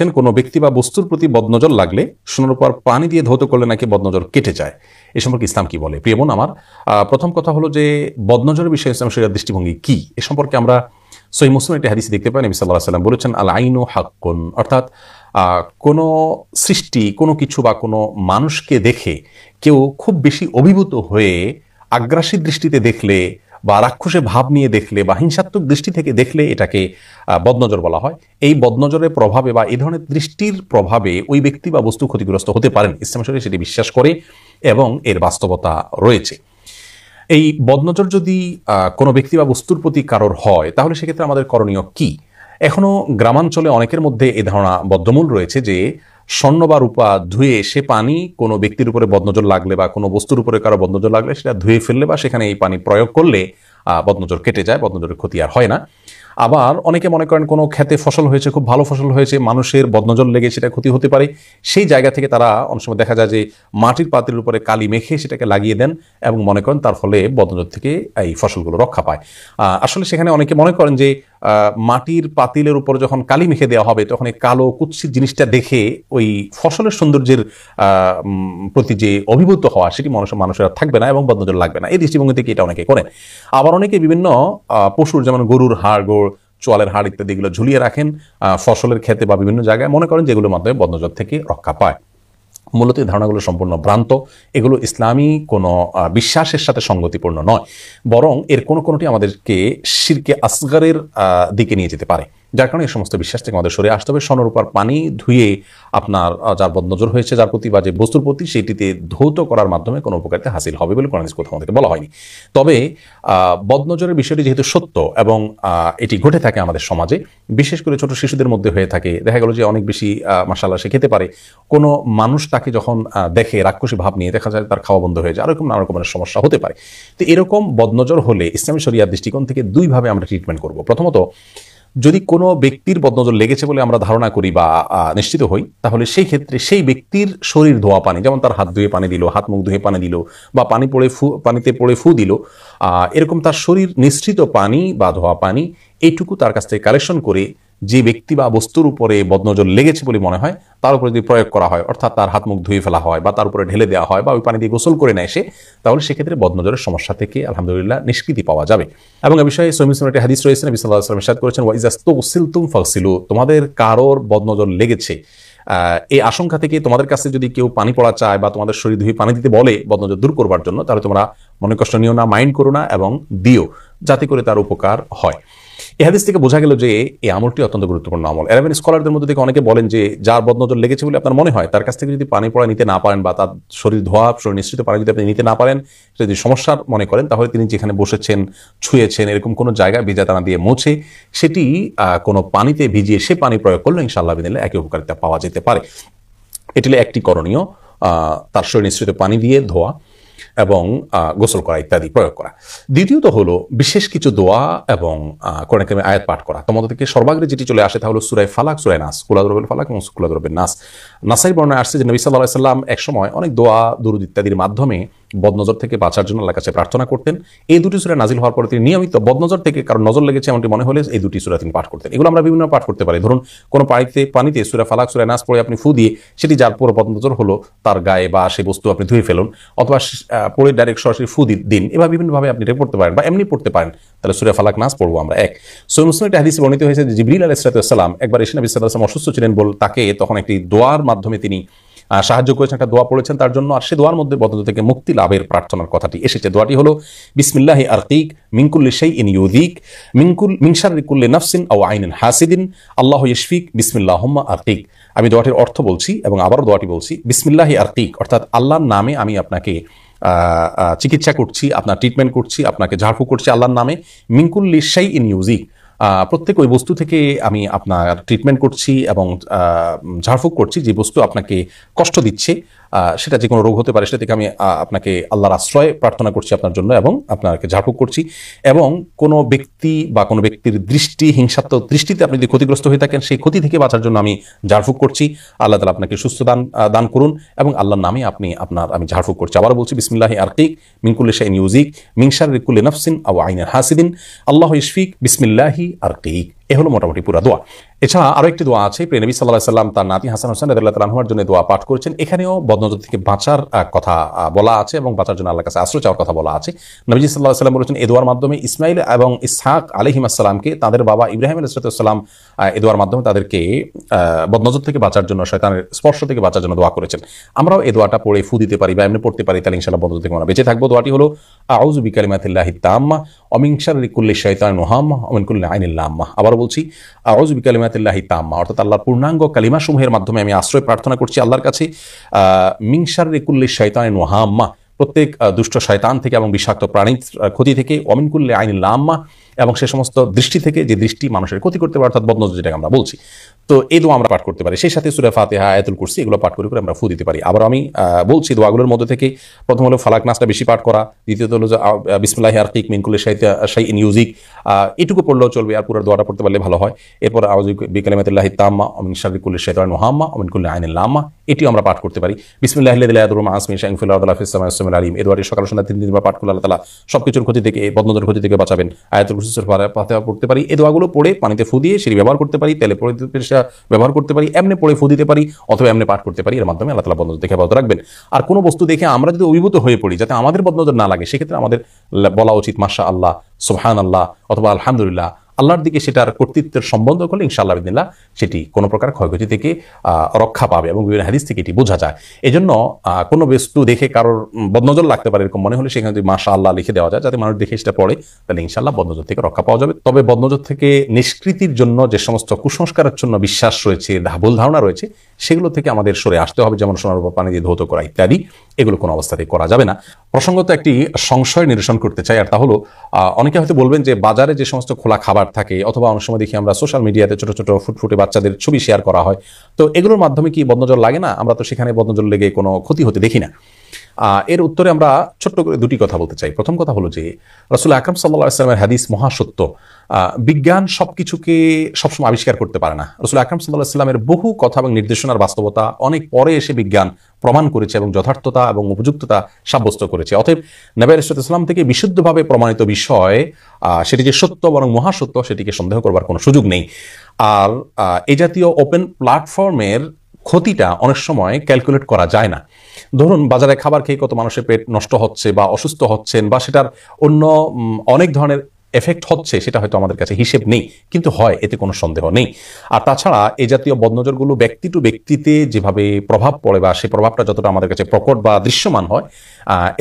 কোনো ব্যক্তি বা বস্তুর প্রতি বদনজর লাগলে সোনার উপর পানি দিয়ে ধৌত করলে নাকি বদনজর কেটে যায়। এ সম্পর্কে ইসলাম কি বলে? প্রিয় বোন আমার, প্রথম কথা হলো যে বদনজরের বিষয়ে ইসলাম শরিয়ার দৃষ্টিভঙ্গি কি, এ সম্পর্কে আমরা সহিহ মুসলিমের একটি হাদিসে দেখতে পাই। নবী সাল্লাল্লাহু আলাইহি ওয়াসাল্লাম বলেছেন, আল আইনু হাক্কুন, অর্থাৎ কোনো সৃষ্টি, কোনো কিছু বা কোনো মানুষকে দেখে কেউ খুব বেশি অভিভূত হয়ে আগ্রাসী দৃষ্টিতে দেখলে বা রাক্ষসে ভাব নিয়ে দেখলে বা হিংসাত্মক দৃষ্টি থেকে দেখলে এটাকে বদনজর বলা হয়। এই বদনজরের প্রভাবে বা এই ধরনের দৃষ্টির প্রভাবে ওই ব্যক্তি বা বস্তু ক্ষতিগ্রস্ত হতে পারেন। ইসলাম শরীয়ত সেটি বিশ্বাস করে এবং এর বাস্তবতা রয়েছে। এই বদনজর যদি কোনো ব্যক্তি বা বস্তুর প্রতি কারোর হয়, তাহলে সেক্ষেত্রে আমাদের করণীয় কি? এখনো গ্রামাঞ্চলে অনেকের মধ্যে এই ধারণা বদ্ধমূল রয়েছে যে স্বর্ণ বা রূপা ধুয়ে সে পানি কোনো ব্যক্তির উপরে বদনজর লাগলে বা কোনো বস্তুর উপরে কারো বদনজর লাগলে সেটা ধুয়ে ফেললে বা সেখানে এই পানি প্রয়োগ করলে বদনজর কেটে যায়, বদনজরের ক্ষতি আর হয় না। আবার অনেকে মনে করেন কোনো ক্ষেতে ফসল হয়েছে, খুব ভালো ফসল হয়েছে, মানুষের বদনজর লেগে সেটা ক্ষতি হতে পারে, সেই জায়গা থেকে তারা অনেক সময় দেখা যায় যে মাটির পাত্রের উপরে কালি মেখে সেটাকে লাগিয়ে দেন এবং মনে করেন তার ফলে বদনজর থেকে এই ফসলগুলো রক্ষা পায়। আসলে সেখানে অনেকে মনে করেন যে মাটির পাতিলের উপর যখন কালি মেখে দেওয়া হবে তখন এই কালো কুৎসিত জিনিসটা দেখে ওই ফসলের সৌন্দর্যের প্রতি যে অভিভূত হওয়া সেটি মানুষের আর থাকবে না এবং বদনজর লাগবে না। এই দৃষ্টিভঙ্গি থেকে এটা অনেকে করেন। আবার অনেকে বিভিন্ন পশুর, যেমন গরুর হাড়, চোয়ালের হাড় ইত্যাদি এগুলো ঝুলিয়ে রাখেন ফসলের ক্ষেতে বা বিভিন্ন জায়গায়, মনে করেন যেগুলোর মাধ্যমে বদনজর থেকে রক্ষা পায়। মূলত এই ধারণাগুলো সম্পূর্ণ ভ্রান্ত। এগুলো ইসলামী কোনো বিশ্বাসের সাথে সঙ্গতিপূর্ণ নয়, বরং এর কোনোটি আমাদেরকে শিরকে আসগরের দিকে নিয়ে যেতে পারে। যার কারণে এই সমস্ত বিশ্বাস থেকে আমাদের সরে আসতে হবে। স্বর্ণের উপর পানি ধুয়ে আপনার যার বদনজর হয়েছে যার প্রতি বা যে বস্তুর প্রতি, সেটিতে ধৌত করার মাধ্যমে কোনো উপকারিতা হাসিল হবে বলে কোরআন কোথাও আমাদেরকে বলা হয়নি। তবে বদনজরের বিষয়টি যেহেতু সত্য এবং এটি ঘটে থাকে আমাদের সমাজে, বিশেষ করে ছোট শিশুদের মধ্যে হয়ে থাকে, দেখা গেল যে অনেক বেশি মাশাআল্লাহ সে খেতে পারে, কোনো মানুষ তাকে যখন দেখে রাক্ষসী ভাব নিয়ে, দেখা যায় তার খাওয়া বন্ধ হয়ে যায়, এরকম নানা রকমের সমস্যা হতে পারে। তো এরকম বদনজর হলে ইসলামী শরিয়ার দৃষ্টিকোণ থেকে দুইভাবে আমরা ট্রিটমেন্ট করব। প্রথমত, যদি কোনো ব্যক্তির বদনজর লেগেছে বলে আমরা ধারণা করি বা নিশ্চিত হই, তাহলে সেই ক্ষেত্রে সেই ব্যক্তির শরীর ধোয়া পানি, যেমন তার হাত ধুয়ে পানি দিল, হাত মুখ ধুয়ে পানি দিল, বা পানিতে পড়ে ফু দিল, এরকম তার শরীর নিঃসৃত পানি বা ধোয়া পানি এইটুকু তার কাছ থেকে কালেকশন করে যে ব্যক্তি বা বস্তুর উপরে বদনজর লেগেছে বলে মনে হয় তার উপরে যদি প্রয়োগ করা হয়, অর্থাৎ তার হাত মুখ ধুয়ে ফেলা হয় বা তার উপরে ঢেলে দেওয়া হয় বা ওই পানি দিয়ে গোসল করে নেয় সে, তাহলে সেক্ষেত্রে বদনজরের সমস্যা থেকে আলহামদুলিল্লাহ নিষ্কৃতি পাওয়া যাবে। এবং এ বিষয়ে সহিহ মুসলিমের একটি হাদিস রয়েছে, নবী সাল্লাল্লাহু আলাইহি ওয়াসাল্লাম ইরশাদ করেছেন, ওয়া ইযা ইসতাগসিলতুম ফাগসিলু, তোমাদের কারোর বদনজর লেগেছে এই আশঙ্কা থেকে তোমাদের কাছে যদি কেউ পানি পড়া চায় বা তোমাদের শরীর ধুয়ে পানি দিতে বলে বদনজর দূর করবার জন্য, তাহলে তোমরা মনে কষ্ট নিও না, মাইন্ড করো না এবং দিও, যাতে করে তার উপকার হয়। এই হাদিস থেকে বোঝা গেল যে এই আমলটি অত্যন্ত গুরুত্বপূর্ণ আমল। অ্যারাবিয়ান স্কলারদের মধ্যে থেকে অনেকে বলেন যে যার বদনজর লেগেছে বলে আপনার মনে হয়, তার কাছ থেকে যদি পানি পড়া নিতে না পারেন বা তার শরীর ধোয়া, শরীর নিঃসৃত পানি যদি আপনি নিতে না পারেন, যদি সমস্যার মনে করেন, তাহলে তিনি যেখানে বসেছেন, ছুঁয়েছেন, এরকম কোনো জায়গায় ভিজা টানা দিয়ে মুছে সেটি কোনো পানিতে ভিজিয়ে সে পানি প্রয়োগ করলে ইনশাআল্লাহ বিদিনিল্লাহ একই উপকারিতা পাওয়া যেতে পারে। এটি একটি করণীয়, তার শরীর নিঃসৃত পানি দিয়ে ধোয়া এবং গোসল করা ইত্যাদি প্রয়োগ করা। দ্বিতীয়ত হলো বিশেষ কিছু দোয়া এবং কোরআন কারীমের আয়াত পাঠ করা। তোমাদের থেকে সর্বাগ্রে যেটি চলে আসে তা হলো সূরা ফালাক, সূরা নাস, কুল আযু বিল ফালাক এবং কুল আযু বিন নাস। নাসাই বর্ণনায় আসছে যে নবী সাল্লাল্লাহু আলাইহি ওয়াসাল্লাম এক সময় অনেক দোয়া, দুরূদ ইত্যাদির মাধ্যমে বদনজর থেকে বাঁচার জন্য আল্লাহর কাছে প্রার্থনা করতেন। এই দুটি সূরা নাজিল হওয়ার পরে তিনি নিয়মিত বদনজর থেকে কারণ নজর লেগেছে এমনটি মনে হলে এই দুটি সূরা তিনি পাঠ করতেন। এগুলো আমরা বিভিন্ন পাঠ করতে পারি। ধরুন কোনো পানিতে সূরা ফালাক, সূরা নাস পড়ে আপনি ফু দিয়ে সেটি যার পুরো বদনজর হলো তার গায়ে বা সেই বস্তু আপনি ধুয়ে ফেলুন, অথবা পড়ে ডাইরেক্ট সরাসরি ফু দিন, এভাবে বিভিন্নভাবে আপনি এটা পড়তে পারেন বা এমনি পড়তে পারেন। তাহলে সূরা ফালাক, নাস পড়বো আমরা। এক সহিহ মুসলিম একটা হাদিসে বর্ণিত হয়েছে যে জিবরিল আলাইহিস সালাম একবার এসে নবী সাল্লাল্লাহু আলাইহি ওয়াসাল্লাম অসুস্থ ছিলেন তাকে তখন একটি দোয়ার মাধ্যমে তিনি সাহায্য করেছেন, একটা দোয়া পড়েছেন তার জন্য, আর সে দোয়ার মধ্যে বদনজর থেকে মুক্তি লাভের প্রার্থনার কথাটি এসেছে। দোয়াটি হলো বিসমিল্লাহি আরকিক মিন কুল্লি শাইইন ইউযিক মিন শাররি কুল্লি নাফসিন আও আইনিন হাসিদিন আল্লাহু ইয়াশফিক বিসমিল্লাহুম্মা আরকিক। আমি দোয়াটির অর্থ বলছি এবং আবারও দোয়াটি বলছি, বিসমিল্লাহি আরকিক অর্থাৎ আল্লাহর নামে আমি আপনাকে চিকিৎসা করছি, আপনার ট্রিটমেন্ট করছি, আপনাকে ঝাড়ফুঁক করছি আল্লাহর নামে। মিন কুল্লি শাইইন ইউযিক, প্রত্যেক ওই বস্তু থেকে আমি আপনার ট্রিটমেন্ট করছি এবং ঝাড়ফুঁক করছি যে বস্তু আপনাকে কষ্ট দিচ্ছে, সেটা যে কোনো রোগ হতে পারে, সেটা থেকে আমি আপনাকে আল্লাহর আশ্রয় প্রার্থনা করছি আপনার জন্য এবং আপনাকে ঝাড়ফুঁক করছি। এবং কোনো ব্যক্তি বা কোনো ব্যক্তির দৃষ্টি, হিংসাত্মক দৃষ্টিতে আপনি যদি ক্ষতিগ্রস্ত হয়ে থাকেন, সেই ক্ষতি থেকে বাঁচার জন্য আমি ঝাড়ফুঁক করছি। আল্লাহ তাআলা আপনাকে সুস্থ দান করুন এবং আল্লাহর নামে আমি ঝাড়ফুঁক করছি। আবার বলছি বিসমিল্লাহি আরকিক মিন কুল্লি শাইইন ইউযিক মিন শাররি কুল্লি নাফসিন আও আইনিন হাসিদিন আল্লাহু ইয়াশফিক বিসমিল্লাহি আরকিক। এ হলো মোটামুটি পুরা দোয়া। এছাড়া আরো একটি দোয়া আছে, প্রিয় নবী সাল্লাল্লাহু আলাইহি ওয়াসাল্লাম তার নাতি হাসান হোসেন রাদিয়াল্লাহু তাআলা আনহুর জন্য দোয়া পাঠ করেছেন। এখানেও বদনজর থেকে বাঁচার কথা বলা আছে এবং বাঁচার জন্য আল্লাহর কাছে আশ্রয় চাওয়ার কথা বলা আছে। নবীজি সাল্লাল্লাহু আলাইহি ওয়াসাল্লাম বলেছেন এই দোয়ার মাধ্যমে ইসমাইল এবং ইসহাক আলাইহিস সালামকে তাদের বাবা ইব্রাহিম আলাইহিস সালাম এই দোয়ার মাধ্যমে তাদেরকে বদনজর থেকে বাঁচার জন্য, শয়তানের স্পর্শ থেকে বাঁচার জন্য দোয়া করেছেন। আমরাও এই দোয়াটা পড়ে ফু দিতে পারি বা এমনি পড়তে পারি, তাহলে ইনশাআল্লাহ বদনজর থেকে আমরা বেঁচে থাকবো। দোয়াটি হলো আউযু বিকালিমাতিল্লাহি তাম্মা ওয়া মিন শাররি কুল্লি শাইতানিন ওয়াহাম্মা ওয়া মিন কুল্লি আইনিন লাম্মা। আবারও বলছি, আউযু বিকালিমাতিল্লাহি তাম্মা, অর্থাৎ আল্লাহর পূর্ণাঙ্গ কালিমাসমূহের মাধ্যমে আমি আশ্রয় প্রার্থনা করছি আল্লাহর কাছে মিন শাররি কুল্লি শাইতানিন ওয়াহাম্মা, প্রত্যেক দুষ্ট শয়তান থেকে এবং বিষাক্ত প্রাণীর ক্ষতি থেকে, ওয়া মিন কুল্লি আইনিন লাম্মা, এবং সে সমস্ত দৃষ্টি থেকে যে দৃষ্টি মানুষের ক্ষতি করতে পারে, অর্থাৎ বদনজর যেটাকে আমরা বলছি। তো এই দোয়া আমরা পাঠ করতে পারি, সেই সাথে সূরা ফাতিহা, আয়াতুল কুরসি এগুলো পাঠ করে আমরা ফু দিতে পারি। আবার আমি বলছি দোয়াগুলোর মধ্যে থেকে প্রথম হলো ফালাক নাসটা বেশি পাঠ করা, দ্বিতীয়ত হলো বিসমিল্লাহি আরকিক মিন কুল্লি শাইইন ইউজিক, এটুকু পড়লেও চলবে, আর পুরো দোয়াটা পড়তে পারলে ভালো হয়। এরপর আউযু বিকালিমাতিল্লাহি তাম্মা ওয়া মিন শাররি কুল্লি শাইতানিন ওয়াহাম্মা ওয়া মিন কুল্লি আইনিন লাম্মা, এটিও আমরা পাঠ করতে পারি। বিসমিল্লাহিল্লাযী লা ইয়াদুররু মা'a ইসমিহি শাইউন ফিল আরদি ওয়া লা ফিস সামা'i ওয়াস সামিউল আলিম, এই দোয়াটি সকাল সন্ধ্যা 3 দিন পাঠ করলে আল্লাহ তাআলা সবকিছুর ক্ষতি থেকে, বদনজরের ক্ষতি থেকে বাঁচাবেন। আয়াতুল কুরসি, সূরা ফাতিহা পড়তে পারি। এই দোয়াগুলো পড়ে পানিতে ফু দিয়ে সেটি ব্যবহার করতে পারি, তেলে পড়ে ব্যবহার করতে পারি, এমনি পড়ে ফু দিতে পারি, অথবা এমনি পাঠ করতে পারি। এর মাধ্যমে আল্লাহ তাআলা বদনজর থেকে হেফাজত রাখবেন। আর কোনো বস্তু দেখে আমরা যদি অভিভূত হয়ে পড়ি যাতে আমাদের বদনজর না লাগে, সেক্ষেত্রে আমাদের বলা উচিত মাশাআল্লাহ, সুবহানাল্লাহ অথবা আলহামদুলিল্লাহ। আল্লাহর দিকে সেটার কর্তৃত্বের সম্বন্ধ করলে ইনশাআল্লাহ বিদিনিল্লাহ সেটি কোনো প্রকার ক্ষয়ক্ষতি থেকে রক্ষা পাবে, এবং বিভিন্ন হাদিস থেকে এটি বোঝা যায়। এজন্য কোনো বস্তু দেখে কারোর বদনজর লাগতে পারে এরকম মনে হলে সেখানে যদি মাশাআল্লাহ লিখে দেওয়া যায়, যাতে মানুষ দেখে সেটা পড়ে, তাহলে ইনশাআল্লাহ বদনজর থেকে রক্ষা পাওয়া যাবে। তবে বদনজর থেকে নিষ্কৃতির জন্য যে সমস্ত কুসংস্কারের জন্য বিশ্বাস রয়েছে, ভুল ধারণা রয়েছে, সেগুলো থেকে আমাদের সরে আসতে হবে, যেমন সোনার উপর পানি দিয়ে ধৌত করা ইত্যাদি, এগুলো কোনো অবস্থাতেই করা যাবে না। প্রসঙ্গত একটি সংশয় নিরসন করতে চাই, আর তা হলো অনেকে হয়তো বলবেন যে বাজারে যে সমস্ত খোলা খাবার থাকে, অথবা অনেক সময় দেখি আমরা সোশ্যাল মিডিয়াতে ছোট ছোট ফুটফুটে বাচ্চাদের ছবি শেয়ার করা হয়, তো এগুলোর মাধ্যমে কি বদনজর লাগে না? আমরা তো সেখানে বদনজর লেগে কোনো ক্ষতি হতে দেখি না। এর উত্তরে আমরা ছোট্ট করে দুটি কথা বলতে চাই। প্রথম কথা হলো যে রাসূল আকরাম সাল্লাল্লাহু আলাইহি ওয়াসাল্লামের হাদিস মহাসত্য। বিজ্ঞান সবকিছুকে সবসময় আবিষ্কার করতে পারে না। রাসূল আকরাম সাল্লাল্লাহু আলাইহি ওয়াসাল্লামের বহু কথা এবং নির্দেশনার বাস্তবতা অনেক পরে এসে বিজ্ঞান প্রমাণ করেছে এবং যথার্থতা এবং উপযুক্ততা সাব্যস্ত করেছে। অতএব নবী আলাইহিস সালাম থেকে বিশুদ্ধভাবে প্রমাণিত বিষয়, সেটি যে সত্য বরং মহাসত্য, সেটিকে সন্দেহ করবার কোনো সুযোগ নেই। আর এই জাতীয় ওপেন প্ল্যাটফর্মের ক্ষতিটা অনেক সময় ক্যালকুলেট করা যায় না। ধরুন বাজারে খাবার খেয়ে কত মানুষের পেট নষ্ট হচ্ছে বা অসুস্থ হচ্ছেন, বা সেটার অন্য অনেক ধরনের এফেক্ট হচ্ছে, সেটা হয়তো আমাদের কাছে হিসেব নেই, কিন্তু হয়, এতে কোনো সন্দেহ নেই। আর তাছাড়া এই জাতীয় বদনজরগুলো ব্যক্তি টু ব্যক্তিতে যেভাবে প্রভাব পড়ে, বা সেই প্রভাবটা যতটা আমাদের কাছে প্রকট বা দৃশ্যমান হয়,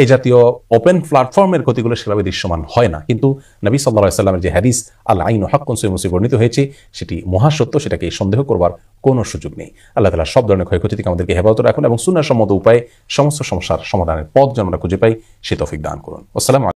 এই জাতীয় ওপেন প্ল্যাটফর্মের ক্ষতিগুলো সেভাবে দৃশ্যমান হয় না। কিন্তু নবী সাল্লাল্লাহু আলাইহি ওয়াসাল্লামের যে হাদিস আল আইনু হাক্কুন সহিহ মুসলিমে বর্ণিত হয়েছে, সেটি মহাসত্য, সেটাকে সন্দেহ করবার কোনো সুযোগ নেই। আল্লাহ তাআলা সব ধরনের ক্ষয়ক্ষতি থেকে আমাদেরকে হেফাজত রাখুন, এবং সুন্নাহসম্মত উপায়ে সমস্ত সমস্যার সমাধানের পথ যেন আমরা খুঁজে পাই, সে তৌফিক দান করুন। আসসালামু আলাইকুম।